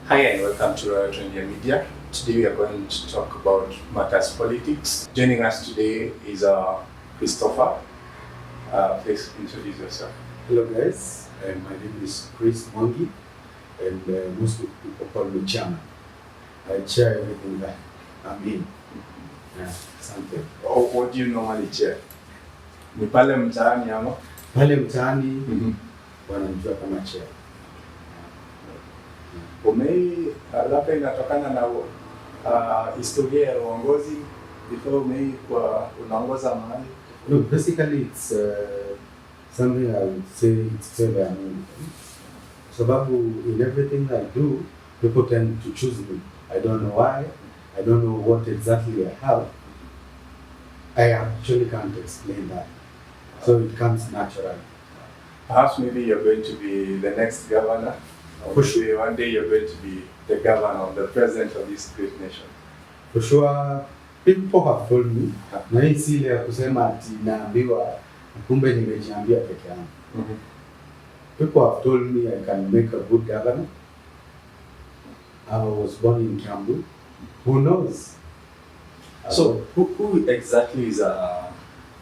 Hi and welcome to Royal India Media. Today we are going to talk about matters politics. Joining us today is Christopher. Please introduce yourself. Hello guys, my name is Chris Mwangi and most people call me Chairman. I chair everything that I'm in. Something. What do you normally chair? Ni pale mtaani ama? Pale mtaani wananijua kama chair. Labda inatokana na historia ya uongozi before kwa unaongoza mahali? No, basically it's something I would say it's very unusual. Sababu in everything I do, people tend to choose me. I don't know why. I don't know what exactly I have. I actually can't explain that. So it comes naturally. Perhaps maybe you're going to be the next governor. For sure. One day you're going to be the governor or the president of this great nation. For sure, people have told me, na hii si ile ya kusema ati naambiwa kumbe nimejiambia peke yangu. People have told me I can make a good governor. I was born in Kiambu. Who knows? So who exactly is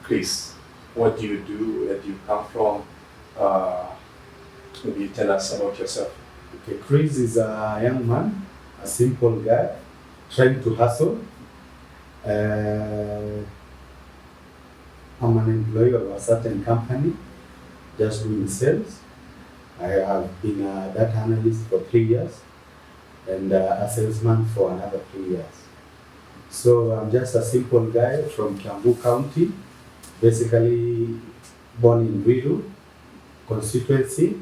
Chris? What do you do? Where do you come from? Maybe tell us about yourself. Okay, Chris is a young man, a simple guy, trying to hustle. I'm an employee of a certain company, just doing sales. I have been a data analyst for 3 years and a salesman for another 3 years. So I'm just a simple guy from Kiambu County, basically born in Ruiru constituency,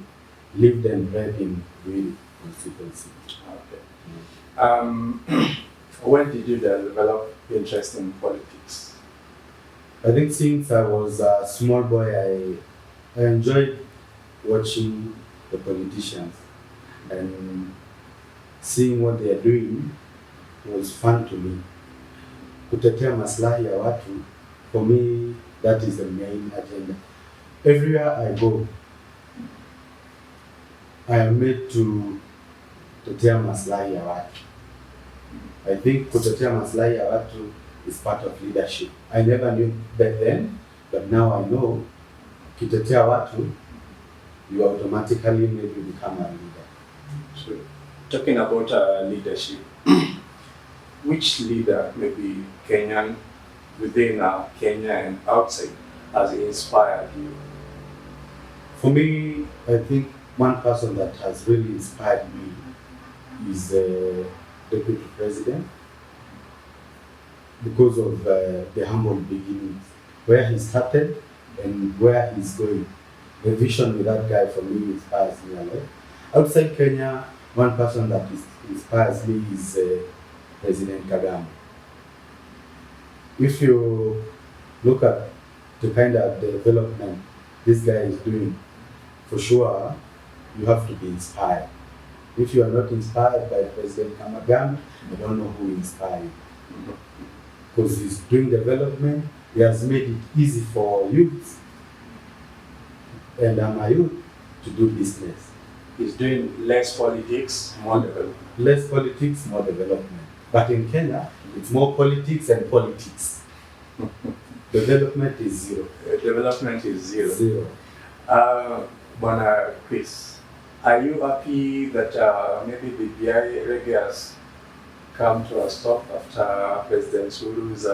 lived and bred in Ruiru constituency. Okay. When did you develop interest in politics? I think since I was a small boy, I enjoyed watching the politicians and seeing what they are doing was fun to me. Kutetea maslahi ya watu, for me, that is the main agenda. Everywhere I go, I am made to kutetea maslahi ya watu. I think kutetea maslahi ya watu is part of leadership. I never knew back then, but now I know kutetea watu, you automatically maybe become a leader. Sure. Talking about leadership, which leader, maybe Kenyan, within Kenya and outside, has inspired you? For me, I think one person that has really inspired me is the Deputy President because of the humble beginnings, where he started and where he's going. The vision with that guy for me inspires me a lot. Outside Kenya, one person that inspires me is President Kagame. If you look at the kind of development this guy is doing, for sure, you have to be inspired. If you are not inspired by President Kagame, I don't know who inspired you. Because he's doing development, he has made it easy for youth, and I'm a youth, to do business. He's doing less politics, more development. Less politics, more development. But in Kenya, it's more politics and politics. Development is zero. Development is zero. Zero. Bwana Chris, are you happy that maybe the BI reggae has come to a stop after President Suru's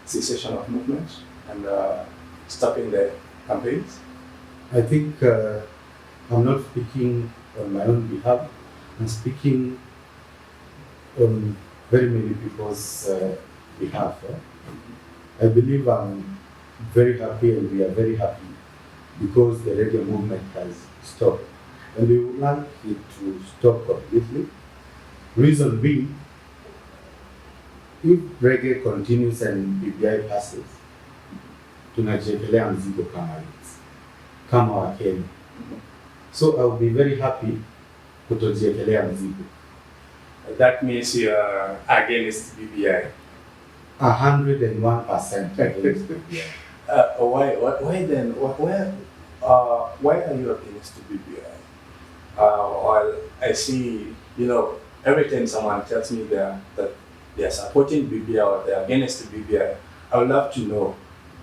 cessation of movement and stopping the campaigns? I think I'm not speaking on my own behalf. I'm speaking on very many people's behalf. I believe I'm very happy and we are very happy because the reggae movement has stopped. And we would like it to stop completely. Reason being, if reggae continues and BBI passes, tunajiekelea mzigo kama wa Kenya. So I will be very happy kutojiekelea mzigo. That means you are against BBI. 101% against BBI. Why then? Why are you against BBI? While I see, every time someone tells me that they are supporting BBI or they are against BBI, I would love to know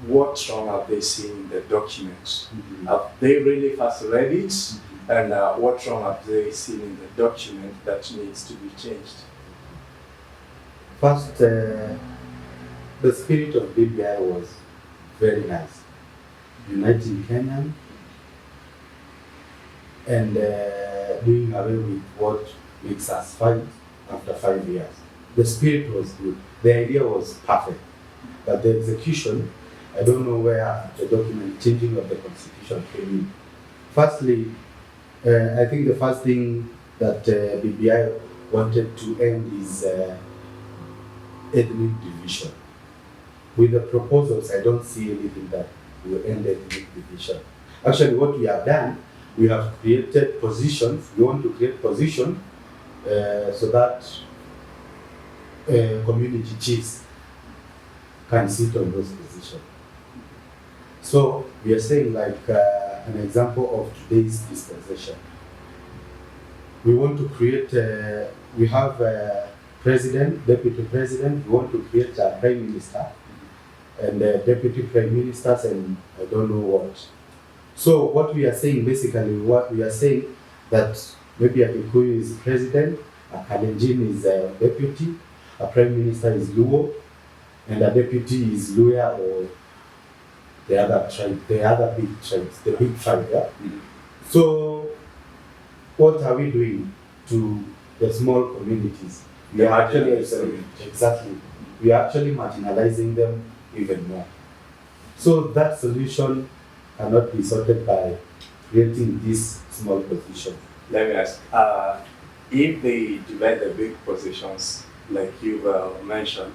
what wrong have they seen in the documents? Have they really first read it? And what wrong have they seen in the document that needs to be changed? First, the spirit of BBI was very nice, uniting Kenyan and doing away with what makes us fight after 5 years. The spirit was good. The idea was perfect. But the execution, I don't know where the document changing of the constitution came in. Firstly, I think the first thing that BBI wanted to end is ethnic division. With the proposals, I don't see anything that will end ethnic division. Actually, what we have done, we have created positions. We want to create positions so that community chiefs can sit on those positions. So we are saying, like an example of today's dispensation. We want to create, we have a president, deputy president, we want to create a prime minister and deputy prime ministers and I don't know what. So what we are saying, basically, what we are saying that maybe a Kikuyu is president, a Kalenjin is a deputy, a prime minister is Luo, and a deputy is Luya or the other tribe, the other big tribes, the big five. Yeah? So what are we doing to the small communities? We are actually exactly. We are actually marginalizing them even more. So that solution cannot be sorted by creating this small position. Let me ask, if they divide the big positions like you've mentioned,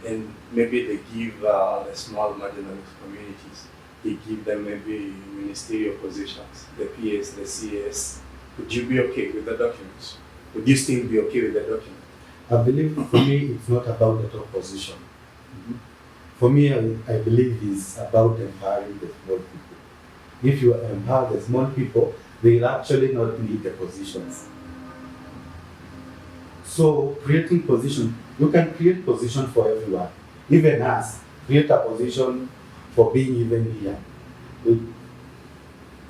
and maybe they give the small marginalized communities, they give them maybe ministerial positions, the PS, the CS, would you be okay with the documents? Would you still be okay with the document? I believe for me it's not about the top position. For me, I believe it's about empowering the small people. If you empower the small people, they will actually not need the positions. So creating position, you can create position for everyone. Even us, create a position for being even here.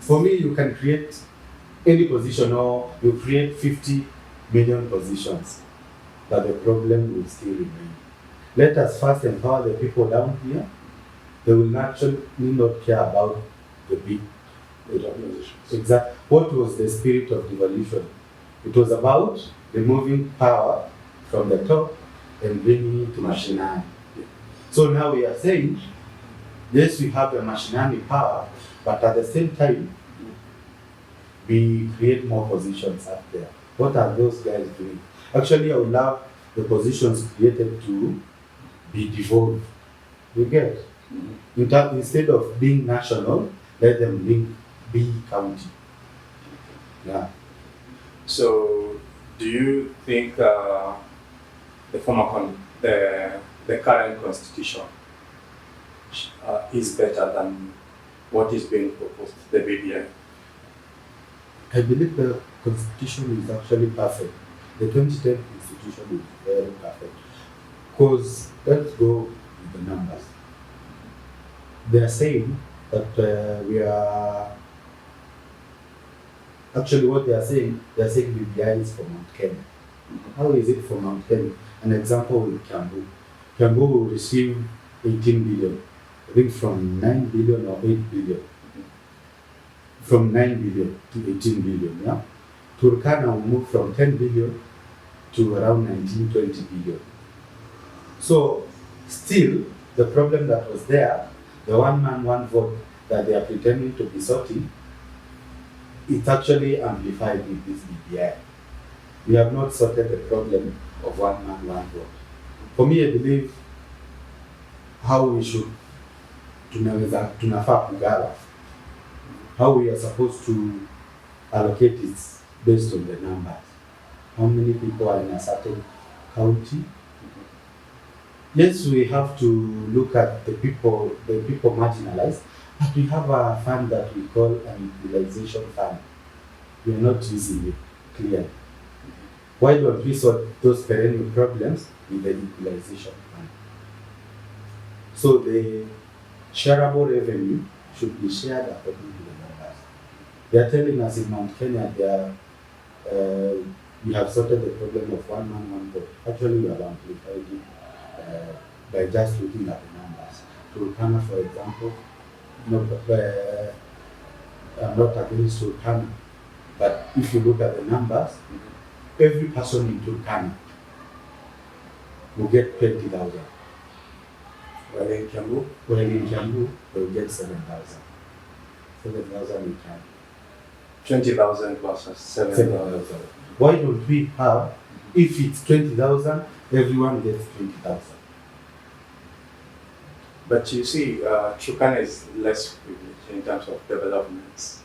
For me, you can create any position or you create 50 million positions, but the problem will still remain. Let us first empower the people down here. They will naturally not care about the big positions. Exactly. What was the spirit of devolution? It was about removing power from the top and bringing it to mashinani. So now we are saying, yes, we have the mashinani power, but at the same time, we create more positions up there. What are those guys doing? Actually, I would love the positions created to be devolved. You get? Instead of being national, let them be county. Yeah. So, do you think the current constitution is better than what is being proposed, the BBI? I believe the constitution is actually perfect. The 2010 constitution is very perfect. Because let's go with the numbers. They are saying that we are actually what they are saying BBI is for Mount Kenya. How is it for Mount Kenya? An example with Kiambu. Kiambu will receive 18 billion. I think from 9 billion or 8 billion. From 9 billion to 18 billion. Yeah? Turkana will move from 10 billion to around 19-20 billion. So still the problem that was there, the one man, one vote that they are pretending to be sorting, it's actually amplified with this BBI. We have not sorted the problem of one man, one vote. For me, I believe how we should tunafaa kugawa, how we are supposed to allocate it based on the numbers. How many people are in a certain county? Yes, we have to look at the people marginalized, but we have a fund that we call an equalization fund. we are not easily cleared. Why don't we sort those perennial problems with the equalization plan? So the shareable revenue should be shared according to the numbers. They are telling us in Mount Kenya we have sorted the problem of one man, one vote. Actually, we have amplified it by just looking at the numbers. Turkana, for example, I'm not against Turkana, but if you look at the numbers, every person in Turkana will get 20,000. While in Kiambu, they will get 7,000. 7,000 in Kiambu. 20,000 versus 7,000. Why don't we have, if it's 20,000, everyone gets 20,000? But you see, Turkana is less privileged in terms of developments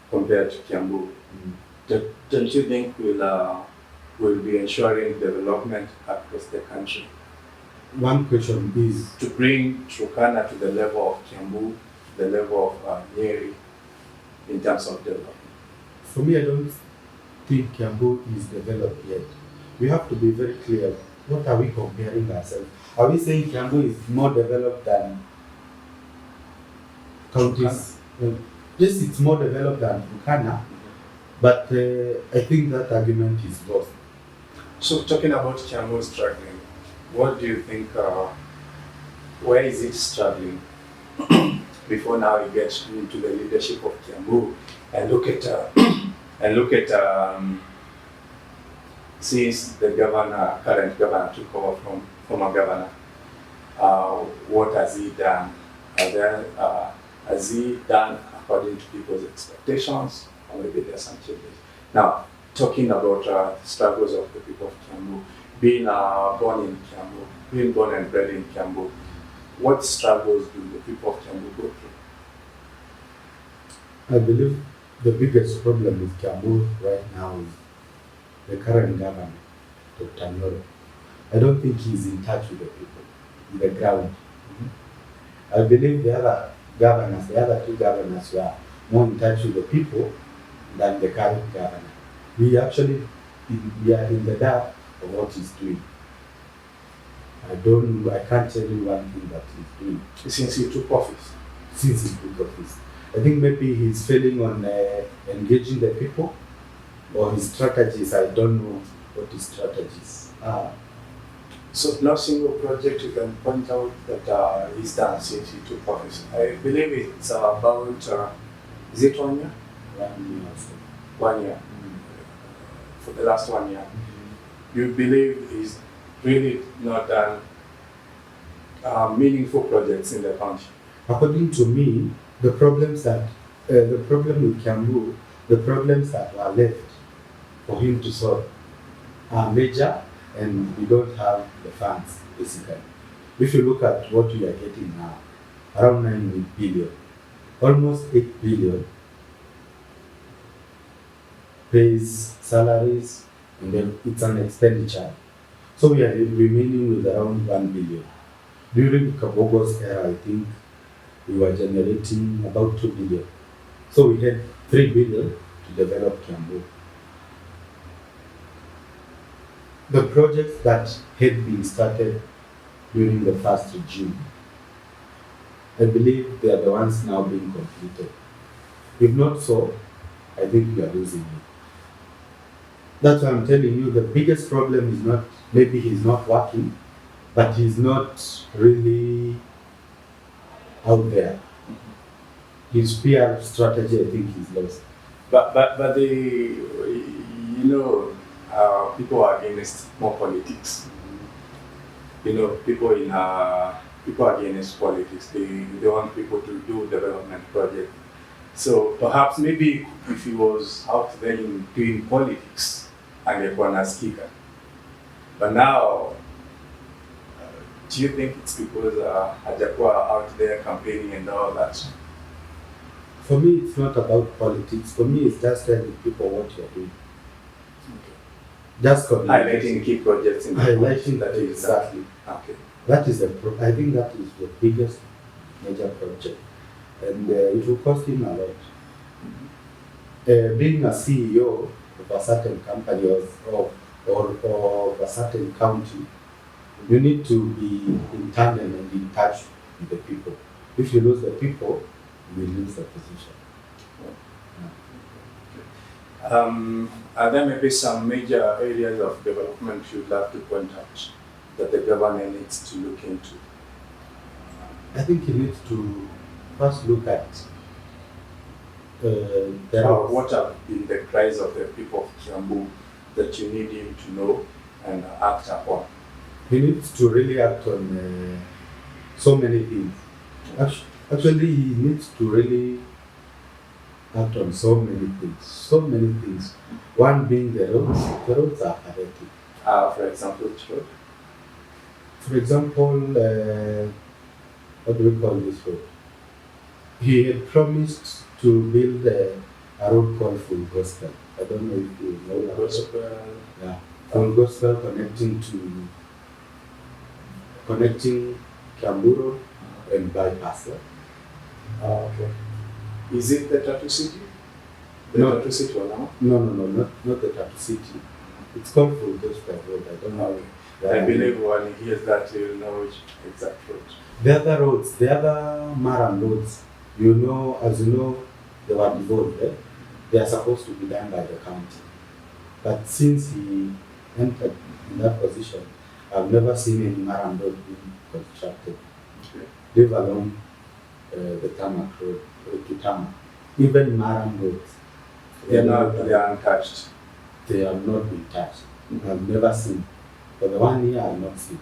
compared to Kiambu. Don't you think we'll be ensuring development across the country? One question is to bring Turkana to the level of Kiambu, the level of Nyeri in terms of development. For me, I don't think Kiambu is developed yet. We have to be very clear. What are we comparing ourselves? Are we saying Kiambu is more developed than counties? Yes, it's more developed than Turkana, but I think that argument is lost. So talking about Kiambu struggling, what do you think, where is it struggling before now it gets into the leadership of Kiambu and look at since the current governor took over from former governor, what has he done? Has he done according to people's expectations, or maybe there's some changes? Now, talking about the struggles of the people of Kiambu, being born in Kiambu, being born and bred in Kiambu, what struggles do the people of Kiambu go through? I believe the biggest problem with Kiambu right now is the current governor, Dr. Nyoro. I don't think he's in touch with the people, on the ground. I believe the other two governors were more in touch with the people than the current governor. We are in the dark of what he's doing. I can't tell you one thing that he's doing. Since he took office? Since he took office. I think maybe he's failing on engaging the people, or his strategies. I don't know what his strategies are. So no single project you can point out that he's done since he took office. I believe it's about, is it 1 year? 1 year or so. 1 year. For the last 1 year. You believe he's really not done meaningful projects in the country? According to me, the problem with Kiambu, the problems that were left for him to solve are major, and we don't have the funds, basically. If you look at what we are getting now, around 9 billion, almost 8 billion pays salaries, and then it's an expenditure. So we are remaining with around 1 billion. During Kabogo's era, I think we were generating about 2 billion. So we had 3 billion to develop Kiambu. The projects that had been started during the first regime, I believe they are the ones now being completed. If not so, I think we are losing it. That's why I'm telling you the biggest problem is not, maybe he's not working, but he's not really out there. His PR strategy, I think, he's lost. But people are against more politics. People are against politics. They want people to do development projects. So perhaps maybe if he was out there doing politics, angekuwa nasikika. But now, do you think it's because hajakuwa out there campaigning and all that? For me, it's not about politics. For me, it's just telling people what you're doing. Okay. Just highlighting key projects in the highlighting that exactly. Okay. That is I think that is the biggest major project, and it will cost him a lot. being a CEO of a certain company or of a certain county, you need to be in tandem and in touch with the people. If you lose the people, you will lose the position. Are there maybe some major areas of development you'd love to point out that the government needs to look into? I think you need to first look at What have been the cries of the people of Kiambu that you need him to know and act upon? he needs to really act on so many things. Actually, he needs to really act on so many things. So many things. One being the roads. The roads are pathetic. For example, which road? For example, what do we call this road? He had promised to build a road called Full Gospel. I don't know if you know that. Gospel. Yeah. Full Gospel connecting Kiambu Road and bypass. Okay. Is it the Tattoo City? No. Tattoo City or no? No, not the Tattoo City. It's called Full Gospel Road. I don't know. I believe when he hears that, he'll know which exact road. The other roads, the other Maram roads, as you know, they were devolved. They are supposed to be done by the county. But since he entered in that position, I've never seen any Maram road being constructed. Okay. Leave alone the tarmac road to tarmac. Even Maram roads, They are untouched. they have not been touched. I've never seen. For the 1 year, I've not seen.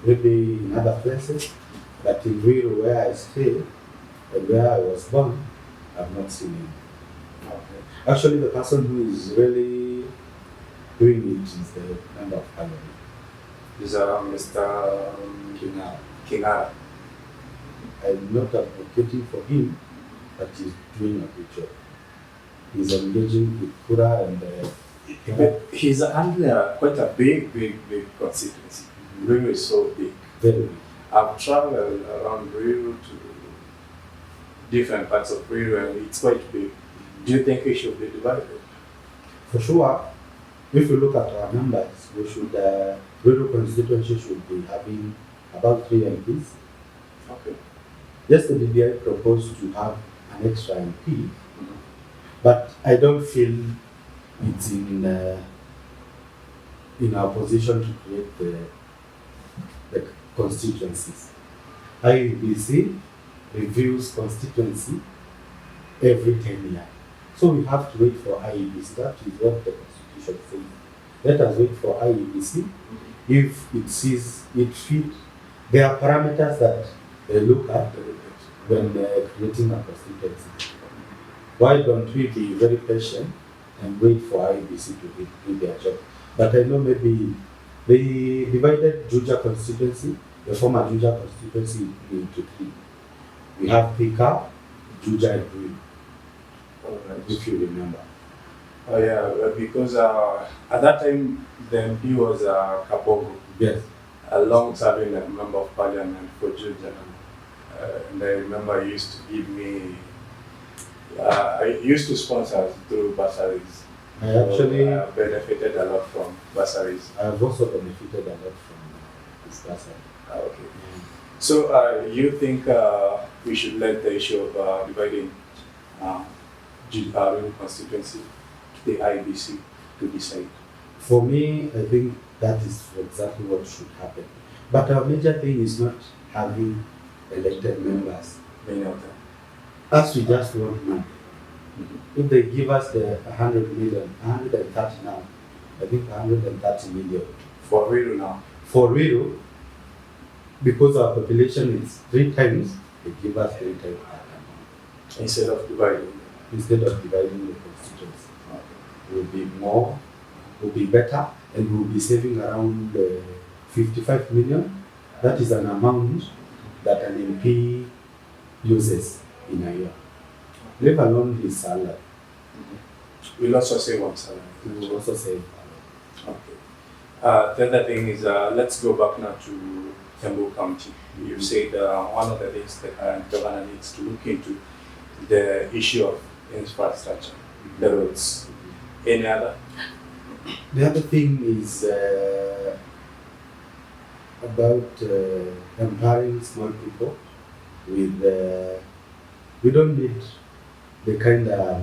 Maybe in other places, but in Ruiru, where I stay and where I was born, I've not seen it. Okay. Actually, the person who is really doing it is the member of parliament. These are Mr. Kingara. I'm not advocating for him, but he's doing a good job. He's engaging with Kura and But he's under quite a big constituency. Ruiru is so big. very big. I've traveled around Ruiru to different parts of Ruiru and it's quite big. Do you think it should be divided? For sure, if you look at our numbers, we should, Ruiru constituency should be having about 3 MPs. Okay. Yes, the BBI proposed to have an extra MP, but I don't feel it's in our position to create the constituencies. IEBC reviews constituency every 10 years. So we have to wait for IEBC. That is what the Constitution says. Let us wait for IEBC. If it sees it fit, there are parameters that they look at when creating a constituency. Why don't we be very patient and wait for IEBC to do their job? But I know maybe they divided Juja constituency, the former Juja constituency, into 3. We have Pika, Juja, and Ruiru. Alright. If you remember. Oh yeah, because at that time the MP was Kabogo, Yes. a long-serving member of parliament for Juja. And I remember he used to give me, I used to sponsor through bursaries. I actually, So, benefited a lot from bursaries. I have also benefited a lot from this person. Okay. So you think we should let the issue of dividing Ruiru constituency to the IBC to decide? For me, I think that is exactly what should happen. But our major thing is not having elected members. Many of them. As we just want money. If they give us the 100 million, 130 now, I think 130 million. For Ruiru now. For Ruiru, because our population is 3 times, they give us 3 times that amount. Instead of dividing. Instead of dividing the constituency. It will be more, will be better, and we will be saving around 55 million. That is an amount that an MP uses in a year. Leave alone his salary. We'll also save on salary. We will also save. Okay. The other thing is, let's go back now to Kiambu County. You said one of the things the current governor needs to look into the issue of infrastructure. the roads. Any other? The other thing is about empowering small people with, we don't need the kind of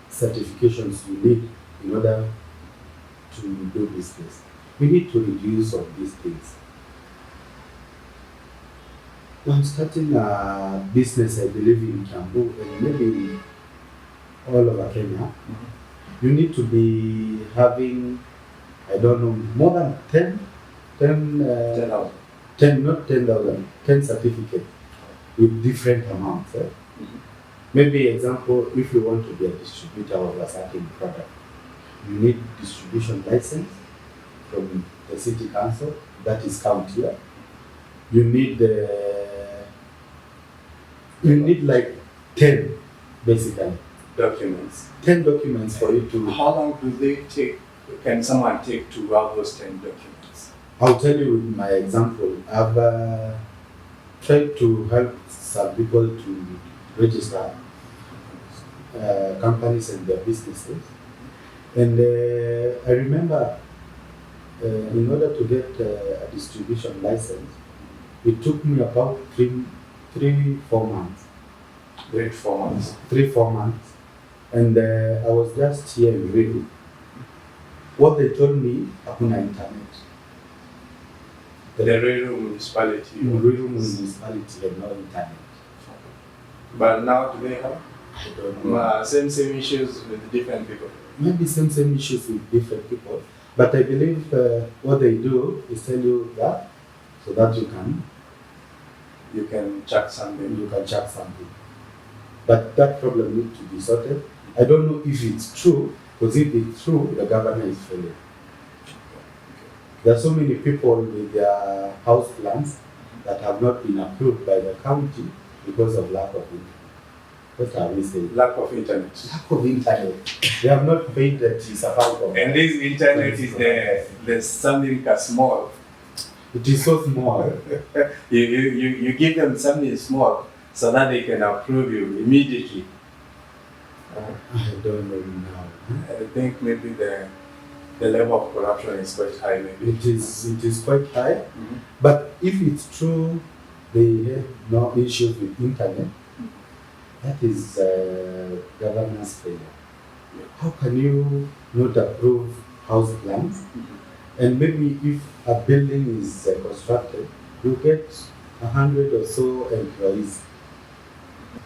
certifications you need in order to do business. We need to reduce all these things. When starting a business, I believe in Kiambu and maybe all over Kenya, you need to be having, I don't know, more than 10, not 10,000, 10 certificates with different amounts. Maybe example, if you want to be a distributor of a certain product, you need distribution license from the city council, that is county here. You need like 10 basically documents. 10 documents for you to. How long do they take? Can someone take to have those 10 documents? I'll tell you with my example. I've tried to help some people to register companies and their businesses. And I remember in order to get a distribution license, it took me about 3-4 months. 3-4 months. 3-4 months. And I was just here in Riru. What they told me, hakuna internet. The Riru municipality. Riru municipality had no internet. But now do they have? I don't know. Same issues with different people. Maybe same issues with different people. But I believe what they do is tell you that so that you can check something. But that problem needs to be sorted. I don't know if it's true, because if it's true, the government is failing. There are so many people with their house plans that have not been approved by the county because of lack of internet. What are we saying? Lack of internet. Lack of internet. They have not paid the Safaricom. And this internet is there's something small. It is so small. you give them something small so that they can approve you immediately. I don't know now. I think maybe the level of corruption is quite high. Maybe it is quite high. But if it's true, they have no issues with internet. That is governance failure. How can you not approve house plans? And maybe if a building is constructed, you get 100 or so employees.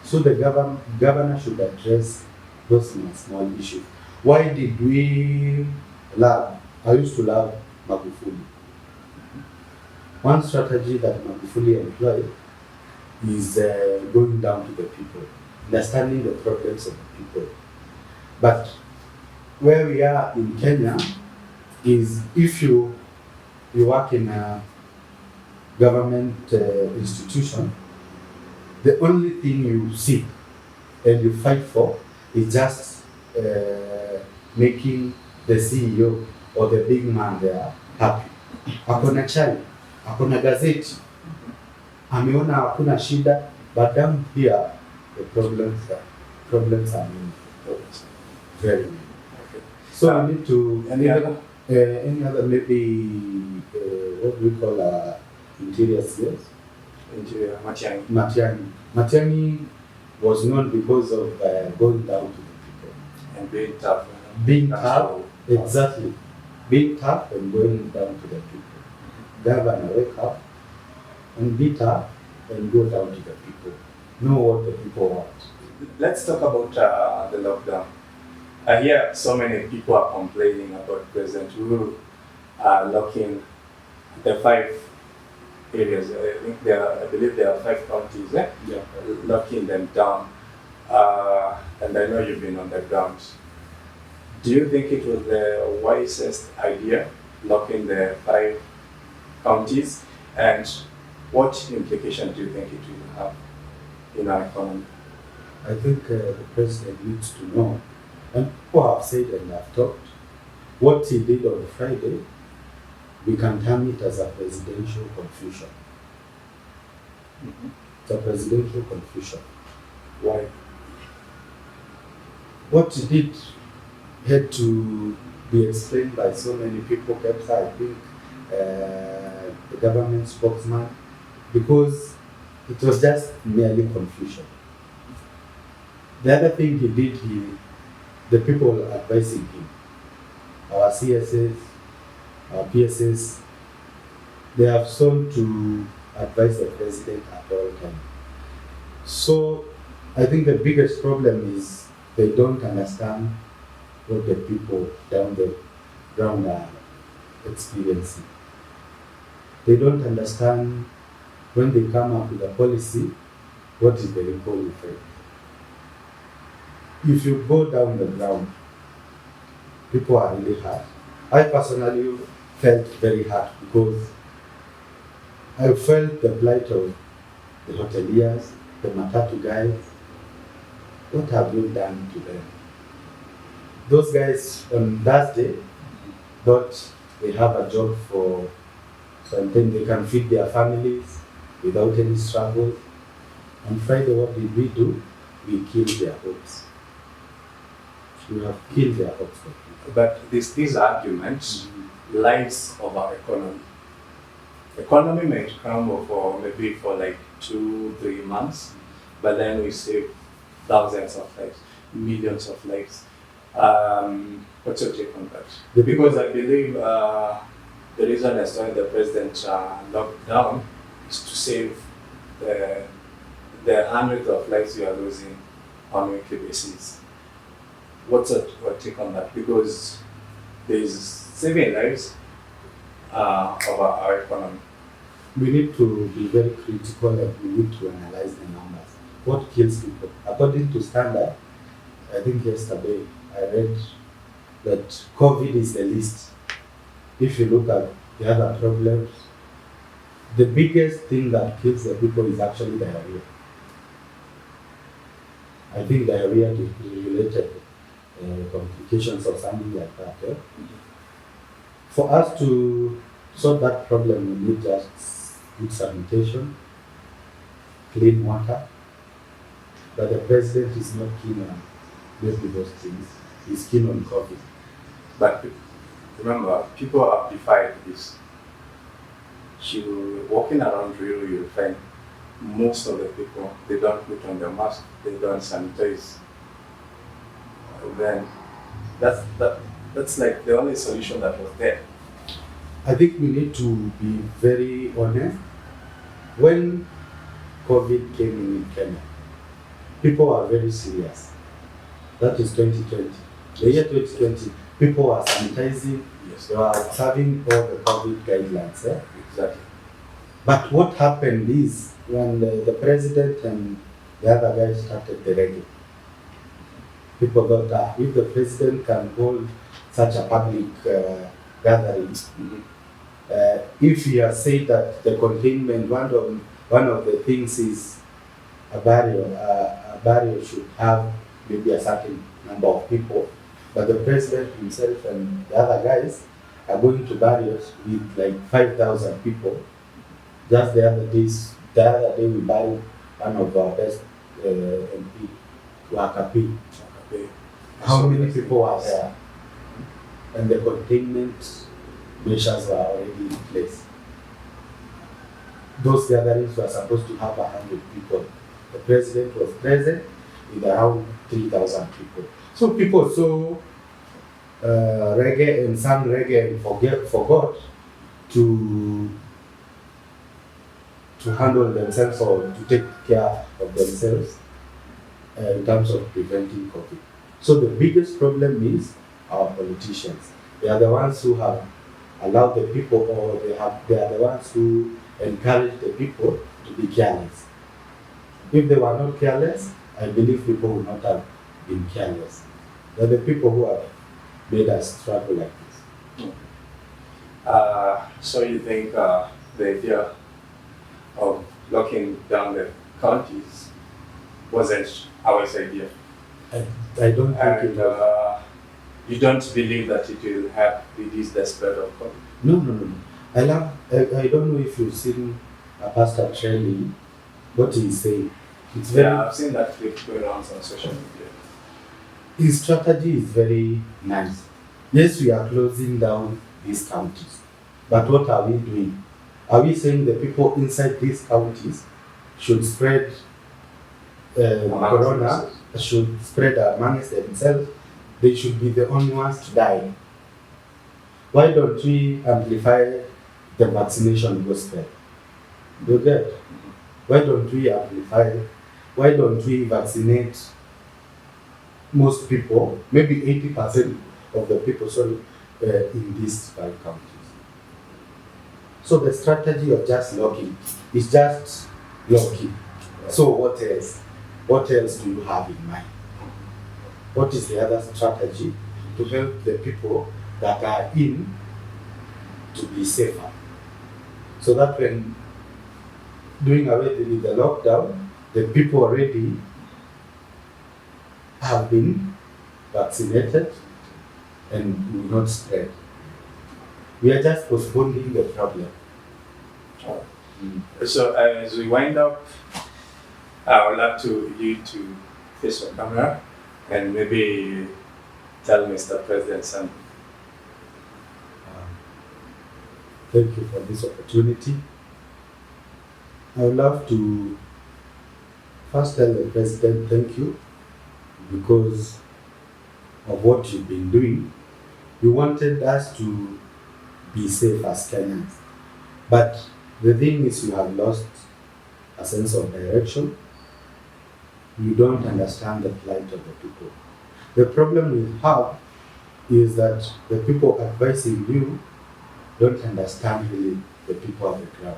So the governor should address those small issues. Why did we love? I used to love Magufuli. One strategy that Magufuli employed is going down to the people, understanding the problems of the people. But where we are in Kenya is if you work in a government institution, the only thing you seek and you fight for is just making the CEO or the big man there happy. Hakuna chai, hakuna gazeti, ameona hakuna shida, but down here the problems are many. Very many. Okay. So we need to any other maybe what we call interior sales. Interior Matiang'i was known because of going down to the people and being tough. Being tough, exactly. Being tough and going down to the people. Governor, wake up and be tough and go down to the people. Know what the people want. Let's talk about the lockdown. I hear so many people are complaining about President Uhuru locking the 5 areas. I believe there are 5 counties, locking them down. And I know you've been on the ground. Do you think it was the wisest idea, locking the 5 counties? And what implication do you think it will have in our economy? I think the president needs to know, and people have said and have talked, what he did on Friday, we can term it as a presidential confusion. It's a presidential confusion. Why? what he did had to be explained by so many people, kept I think the government spokesman, because it was just merely confusion. The other thing he did, the people advising him, our CSS, our PSS, they have sought to advise the president at all times. So I think the biggest problem is they don't understand what the people down the ground are experiencing. They don't understand when they come up with a policy, what is the ripple effect. If you go down the ground, people are really hurt. I personally felt very hurt because I felt the plight of the hoteliers, the matatu guys. What have you done to them? Those guys on Thursday thought they have a job for something they can feed their families without any struggle. On Friday, what did we do? We killed their hopes. We have killed their hopes. But these arguments lies of our economy. Economy may come for maybe for like 2-3 months, but then we save thousands of lives, millions of lives. What's your take on that? Because I believe the reason as why the president locked down is to save the hundreds of lives we are losing on a weekly basis. What's your take on that? Because there is saving lives of our economy. We need to be very critical and we need to analyze the numbers. What kills people? According to standard, I think yesterday I read that COVID is the least. If you look at the other problems, the biggest thing that kills the people is actually diarrhea. I think diarrhea is related complications or something like that. Yeah? For us to solve that problem, we need just good sanitation, clean water. But the president is not keen on maybe those things. He's keen on COVID. But remember, people have defied this. You walking around Rio, you'll find most of the people, they don't put on their mask, they don't sanitize. Then that's like the only solution that was there. I think we need to be very honest. When COVID came in Kenya, people are very serious. That is 2020. The year 2020, people are sanitizing, Yes. they are observing all the COVID guidelines. Exactly. But what happened is when the president and the other guys started the reggae, people thought if the president can hold such a public gathering, if he has said that the containment, one of the things is a barrier should have maybe a certain number of people, but the president himself and the other guys are going to barriers with like 5,000 people. Just the other day we buried one of our best MP, Wakapi. How many people were there? And the containment measures were already in place. Those gatherings were supposed to have 100 people. The president was present with around 3,000 people. So people saw reggae and sang reggae and forgot to handle themselves or to take care of themselves in terms of preventing COVID. So the biggest problem is our politicians. They are the ones who have allowed the people, or they are the ones who encourage the people to be careless. If they were not careless, I believe people would not have been careless. They are the people who have made us struggle like this. So you think the idea of locking down the counties wasn't our idea? I don't think And it was. you don't believe that it will help reduce the spread of COVID? No. I don't know if you've seen Pastor Trelly, what he's saying. It's very. Yeah, I've seen that clip going around on social media. his strategy is very nice. Yes, we are closing down these counties, but what are we doing? Are we saying the people inside these counties should spread corona, should spread amongst themselves? They should be the only ones to die. Why don't we amplify the vaccination gospel? You get? Why don't we amplify? Why don't we vaccinate most people, maybe 80% of the people, in these 5 counties? So the strategy of just locking is just locking. So what else? What else do you have in mind? What is the other strategy to help the people that are in to be safer? So that when doing away with the lockdown, the people already have been vaccinated and will not spread. We are just postponing the problem. So as we wind up, I would like you to face the camera and maybe tell Mr. President something. Thank you for this opportunity. I would love to first tell the President thank you because of what you've been doing. You wanted us to be safe as Kenyans. But the thing is, you have lost a sense of direction. You don't understand the plight of the people. The problem we have is that the people advising you don't understand really the people on the ground.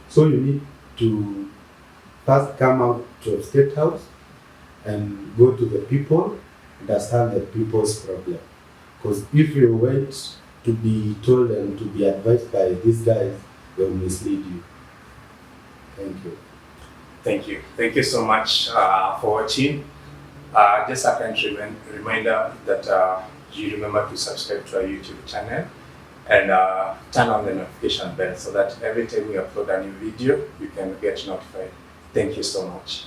So you need to first come out to a state house and go to the people, understand the people's problem. Because if you wait to be told and to be advised by these guys, they will mislead you. Thank you. Thank you. Thank you so much for watching. Just a kind reminder that you remember to subscribe to our YouTube channel and turn on the notification bell so that every time we upload a new video, you can get notified. Thank you so much.